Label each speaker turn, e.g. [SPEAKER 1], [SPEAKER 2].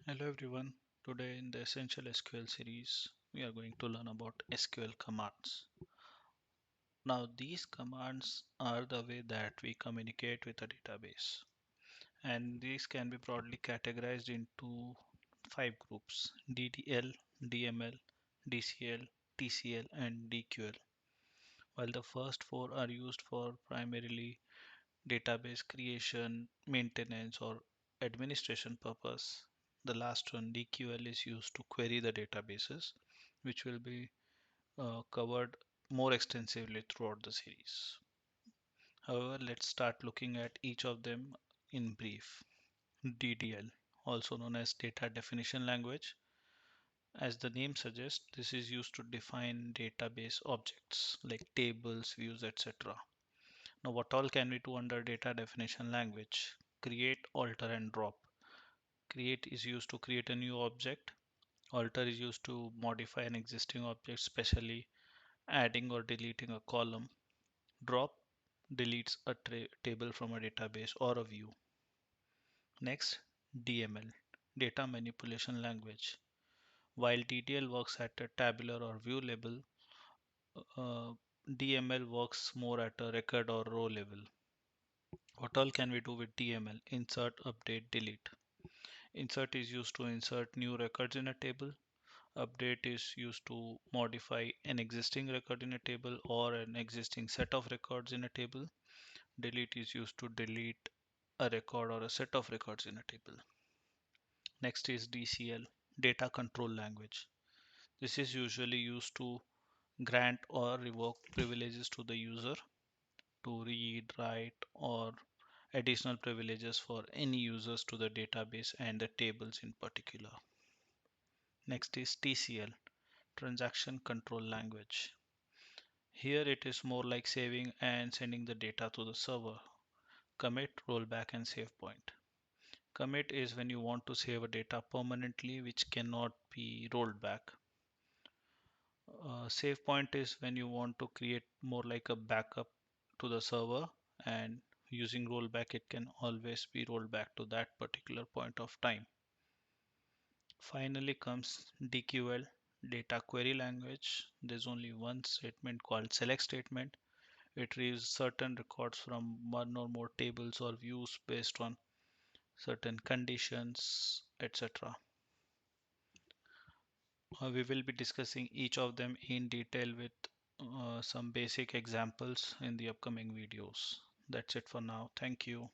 [SPEAKER 1] Hello everyone. Today in the Essential SQL series, we are going to learn about SQL commands. Now, these commands are the way that we communicate with a database, and these can be broadly categorized into five groups: DDL, DML, DCL, TCL, and DQL. While the first four are used for primarily database creation, maintenance, or administration purpose. The last one, DQL, is used to query the databases, which will be covered more extensively throughout the series. However, let's start looking at each of them in brief. DDL, also known as Data Definition Language. As the name suggests, this is used to define database objects like tables, views, etc. Now, what all can we do under data definition language? Create, alter, and drop. Create is used to create a new object. Alter is used to modify an existing object, especially adding or deleting a column. Drop deletes a table from a database or a view. Next, DML, data manipulation language. While DDL works at a tabular or view level, uh, DML works more at a record or row level. What all can we do with DML? Insert, update, delete. Insert is used to insert new records in a table. Update is used to modify an existing record in a table or an existing set of records in a table. Delete is used to delete a record or a set of records in a table. Next is DCL, data control language. This is usually used to grant or revoke privileges to the user to read, write, or additional privileges for any users to the database and the tables in particular. Next is TCL, transaction control language. Here it is more like saving and sending the data to the server. Commit, rollback, and save point. Commit is when you want to save a data permanently which cannot be rolled back. Save point is when you want to create more like a backup to the server, and using rollback it can always be rolled back to that particular point of time. Finally comes DQL, data query language. There's only one statement called select statement. It reads certain records from one or more tables or views based on certain conditions, etc. We will be discussing each of them in detail with some basic examples in the upcoming videos. That's it for now. Thank you.